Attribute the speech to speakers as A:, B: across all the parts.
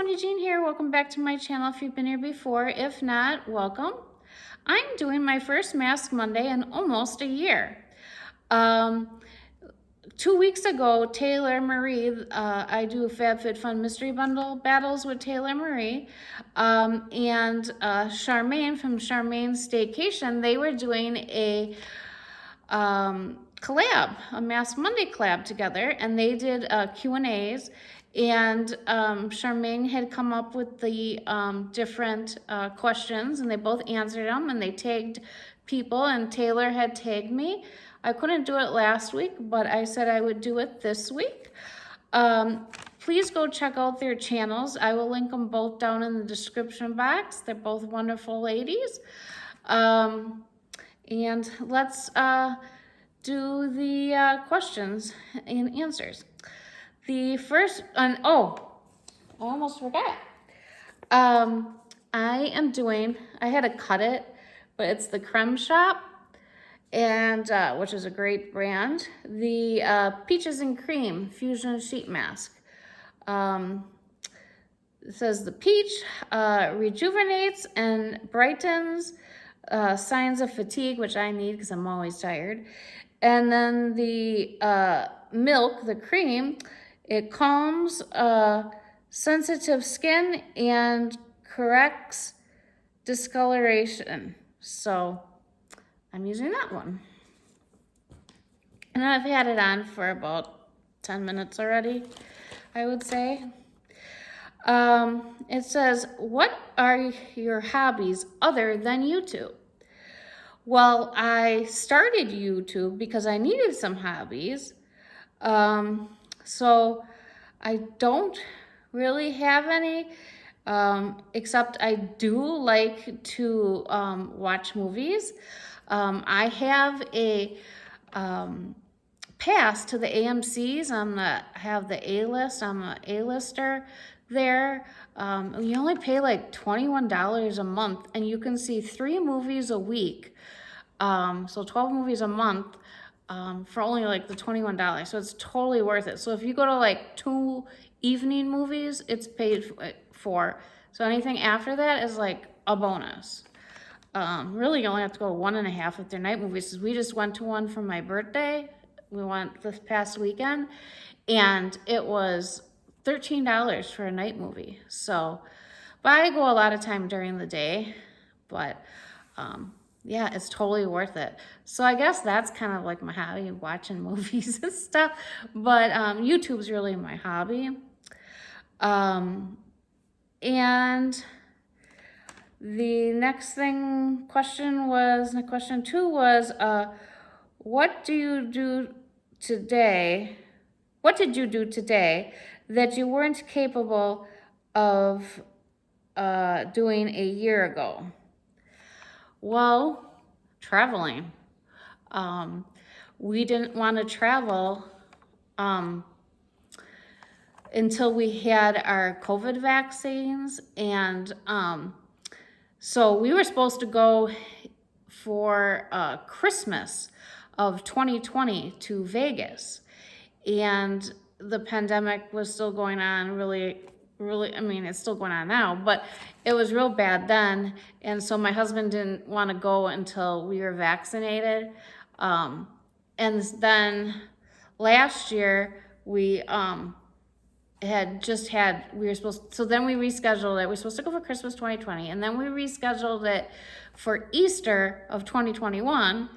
A: Wendy Jean here. Welcome back to my channel if you've been here before. If not, welcome. I'm doing my first Mask Monday in almost a year. 2 weeks ago, Taylor Marie, I do FabFitFun Mystery Bundle battles with Taylor Marie, and Sharmaine from Sharmaine's Staycation, they were doing a collab, a Mask Monday collab together, and they did Q&As, and Sharmaine had come up with the different questions, and they both answered them, and they tagged people, and Taylor had tagged me. I couldn't do it last week, but I said I would do it this week. Please go check out their channels. I will link them both down in the description box. They're both wonderful ladies. And let's do the questions and answers. The first, I almost forgot. I had to cut it, but it's the Creme Shop, and which is a great brand. The Peaches and Cream Fusion Sheet Mask. It says the peach rejuvenates and brightens signs of fatigue, which I need because I'm always tired. And then the milk, the cream, it calms sensitive skin and corrects discoloration. So I'm using that one. And I've had it on for about 10 minutes already, I would say. It says, what are your hobbies other than YouTube? Well, I started YouTube because I needed some hobbies. So I don't really have any, except I do like to watch movies. I have a pass to the AMC's. I have the A-list. I'm an A-lister there. You only pay like $21 a month, and you can see 3 movies a week. So 12 movies a month for only like the $21. So it's totally worth it. So if you go to like 2 evening movies, it's paid for. So anything after that is like a bonus. Really, you only have to go 1.5 if they're night movies. We just went to one for my birthday. We went this past weekend, and it was $13 for a night movie. So, but I go a lot of time during the day, but yeah, it's totally worth it. So I guess that's kind of like my hobby, watching movies and stuff. But YouTube's really my hobby. And the next question 2 was, what did you do today that you weren't capable of doing a year ago? Well, traveling. We didn't want to travel until we had our COVID vaccines, and so we were supposed to go for Christmas of 2020 to Vegas, and the pandemic was still going on really, I mean, it's still going on now, but it was real bad then, and so my husband didn't want to go until we were vaccinated. And then last year, we so then we rescheduled it. We were supposed to go for Christmas 2020, and then we rescheduled it for Easter of 2021,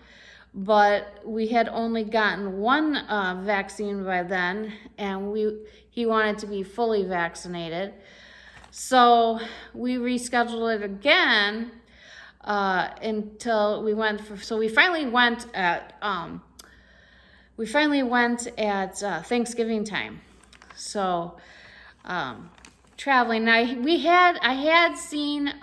A: but we had only gotten 1 vaccine by then, and he wanted to be fully vaccinated. So we rescheduled it again until we we finally went at Thanksgiving time. So traveling. I had seen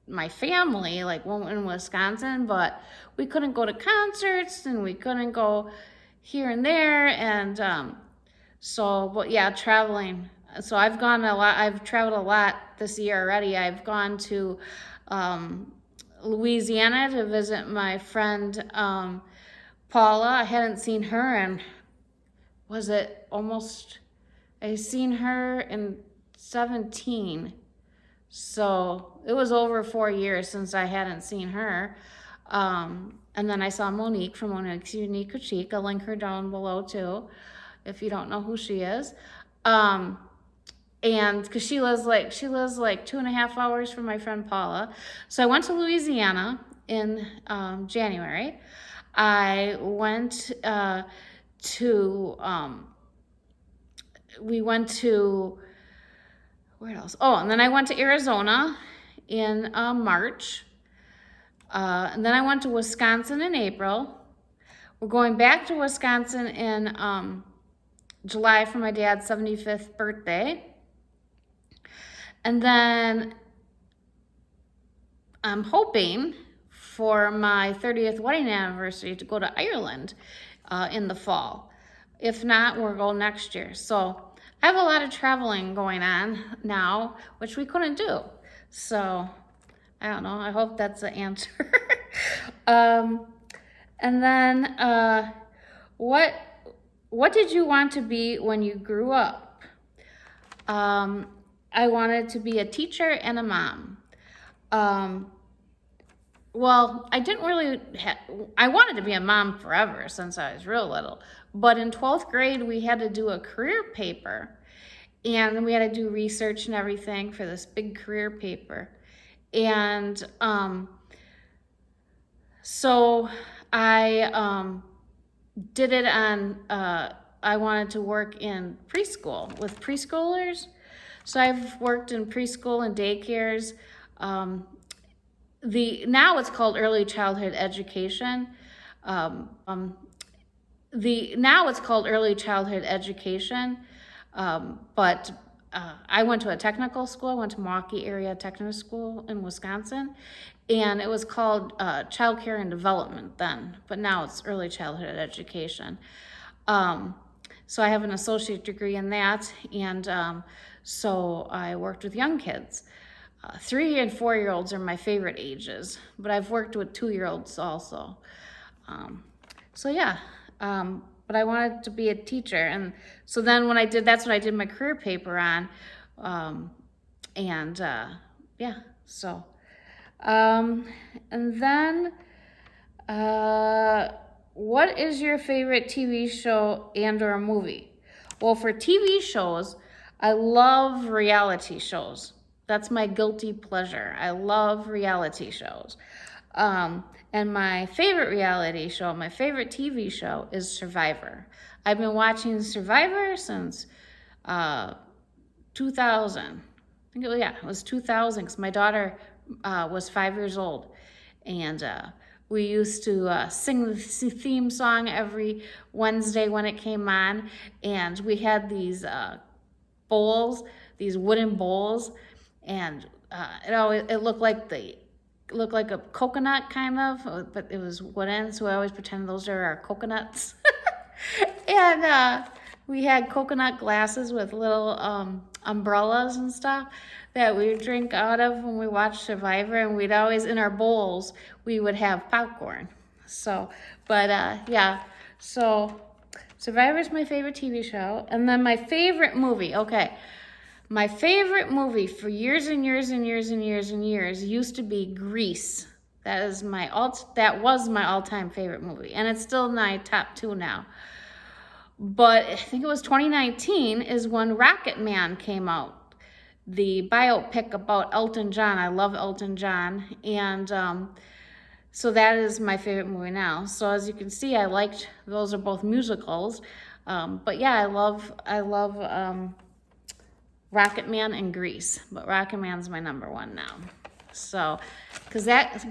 A: my family like in Wisconsin, but we couldn't go to concerts and we couldn't go here and there, and but yeah, traveling. So I've traveled a lot this year already. I've gone to Louisiana to visit my friend Paula. I hadn't seen her in, I seen her in 17. So it was over 4 years since I hadn't seen her. And then I saw Monique from Monique's Unique Critique. I'll link her down below too, if you don't know who she is. And because she lives like 2.5 hours from my friend Paula. So I went to Louisiana in January. I went we went to, where else? Oh, and then I went to Arizona in March. And then I went to Wisconsin in April. We're going back to Wisconsin in July for my dad's 75th birthday. And then I'm hoping for my 30th wedding anniversary to go to Ireland in the fall. If not, we'll go next year. So I have a lot of traveling going on now, which we couldn't do. So I don't know. I hope that's the answer. And then what did you want to be when you grew up? I wanted to be a teacher and a mom. Well, I didn't really I wanted to be a mom forever since I was real little. But in 12th grade, we had to do a career paper. And we had to do research and everything for this big career paper. And so I did it on, I wanted to work in preschool with preschoolers. So I've worked in preschool and daycares. Now it's called early childhood education. Now it's called early childhood education. But I went to a technical school. I went to Milwaukee Area Technical School in Wisconsin, and it was called Child Care and Development then, but now it's early childhood education. So I have an associate degree in that, and so I worked with young kids. 3 and 4-year-olds are my favorite ages, but I've worked with 2-year-olds also. So yeah. But I wanted to be a teacher, and so then that's what I did my career paper on, yeah, so, and then, what is your favorite TV show and or movie? Well, for TV shows, I love reality shows. That's my guilty pleasure. I love reality shows. And my favorite reality show, my favorite TV show is Survivor. I've been watching Survivor since 2000. I think it was 2000 because my daughter was 5 years old. And we used to sing the theme song every Wednesday when it came on. And we had these bowls, these wooden bowls. And it looked like a coconut kind of, but it was wooden, so I always pretend those are our coconuts. And we had coconut glasses with little umbrellas and stuff that we would drink out of when we watched Survivor, and we'd always, in our bowls, we would have popcorn. So, but yeah, so Survivor's my favorite TV show. And then my favorite movie, okay. My favorite movie for years and years and years and years and years used to be Grease. That was my all-time favorite movie, and it's still my top 2 now. But I think it was 2019 is when Rocket Man came out, the biopic about Elton John. I love Elton John, and so that is my favorite movie now. So as you can see, those are both musicals, but yeah, I love Rocket Man and Grease, but Rocket Man's my number 1 now. So, because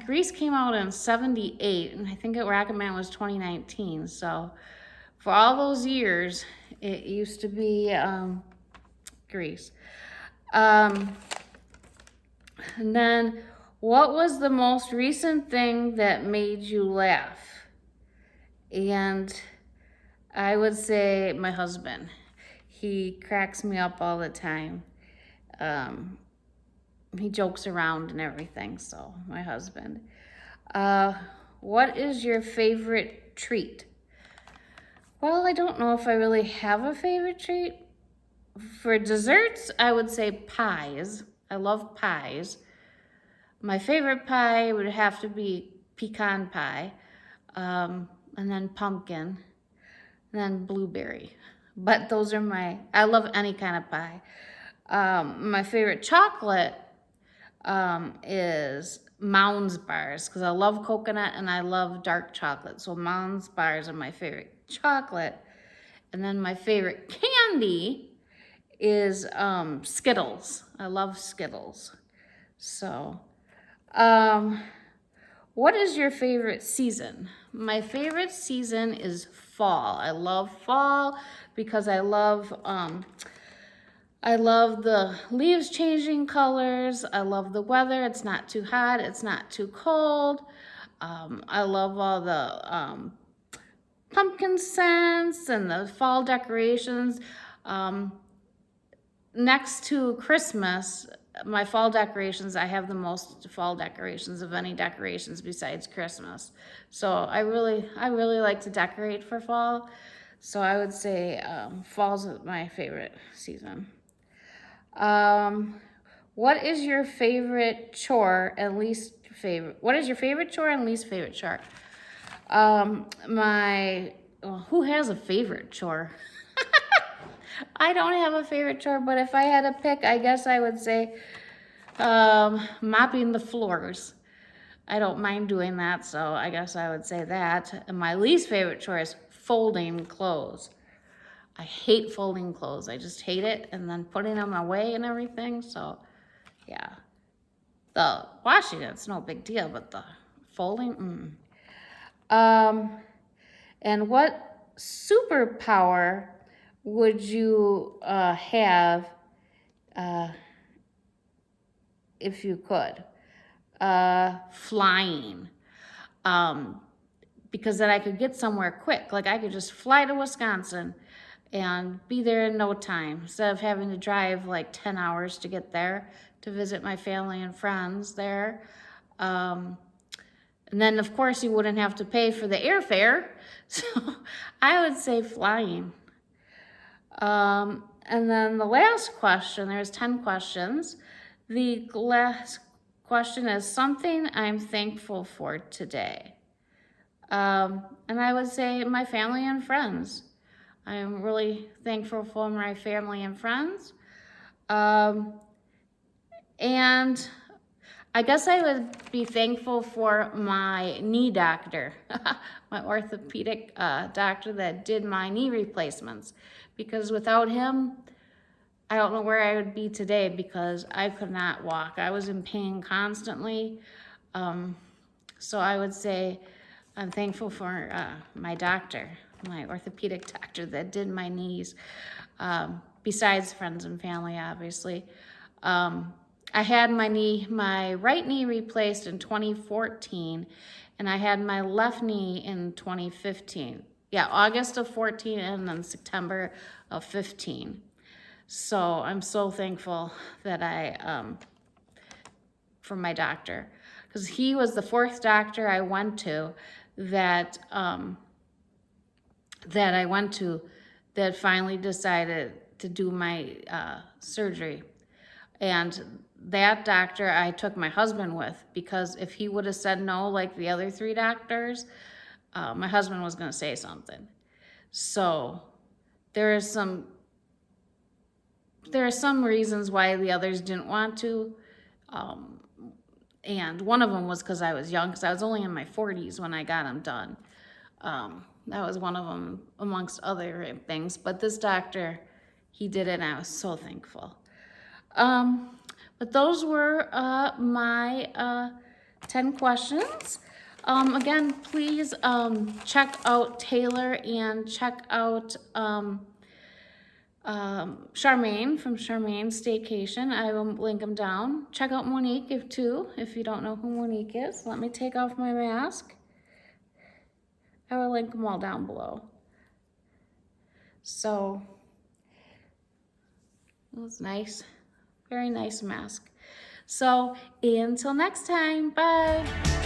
A: Grease came out in 78, and I think Rocket Man was 2019. So, for all those years, it used to be Grease. And then, what was the most recent thing that made you laugh? And I would say my husband. He cracks me up all the time. He jokes around and everything, so my husband. What is your favorite treat? Well, I don't know if I really have a favorite treat. For desserts, I would say pies. I love pies. My favorite pie would have to be pecan pie, and then pumpkin, and then blueberry. But those are I love any kind of pie. My favorite chocolate is Mounds bars, because I love coconut and I love dark chocolate. So Mounds bars are my favorite chocolate. And then my favorite candy is Skittles. I love Skittles. So, what is your favorite season? My favorite season is fall. I love fall because I love the leaves changing colors. I love the weather. It's not too hot. It's not too cold. I love all the pumpkin scents and the fall decorations. Next to Christmas, my fall decorations, I have the most fall decorations of any decorations besides Christmas. So I really like to decorate for fall. So I would say fall's my favorite season. What is your favorite chore and least favorite? What is your favorite chore and least favorite chore? Who has a favorite chore? I don't have a favorite chore, but if I had to pick, I guess I would say mopping the floors. I don't mind doing that, so I guess I would say that. And my least favorite chore is folding clothes. I hate folding clothes. I just hate it, and then putting them away and everything. So, yeah. The washing, it's no big deal, but the folding, and what superpower would you have if you could? Flying. Because then I could get somewhere quick. Like I could just fly to Wisconsin and be there in no time instead of having to drive like 10 hours to get there to visit my family and friends there. And then of course you wouldn't have to pay for the airfare. So I would say flying. And then the last question, there's 10 questions. The last question is something I'm thankful for today. And I would say my family and friends. I am really thankful for my family and friends. And I guess I would be thankful for my knee doctor, my orthopedic doctor that did my knee replacements. Because without him, I don't know where I would be today because I could not walk. I was in pain constantly. So I would say I'm thankful for my doctor, my orthopedic doctor that did my knees, besides friends and family, obviously. I had my right knee replaced in 2014, and I had my left knee in 2015. Yeah, August of 14 and then September of 15. So I'm so thankful that for my doctor, because he was the fourth doctor I went to that finally decided to do my surgery. And that doctor I took my husband with, because if he would have said no like the other three doctors, my husband was going to say something. So there are some reasons why the others didn't want to. And one of them was because I was young, because I was only in my 40s when I got them done. That was one of them amongst other things. But this doctor, he did it, and I was so thankful. But those were my 10 questions. Again, please check out Taylor and check out Sharmaine from Sharmaine Staycation. I will link them down. Check out Monique if you don't know who Monique is. Let me take off my mask. I will link them all down below. So it was nice. Very nice mask. So until next time, bye.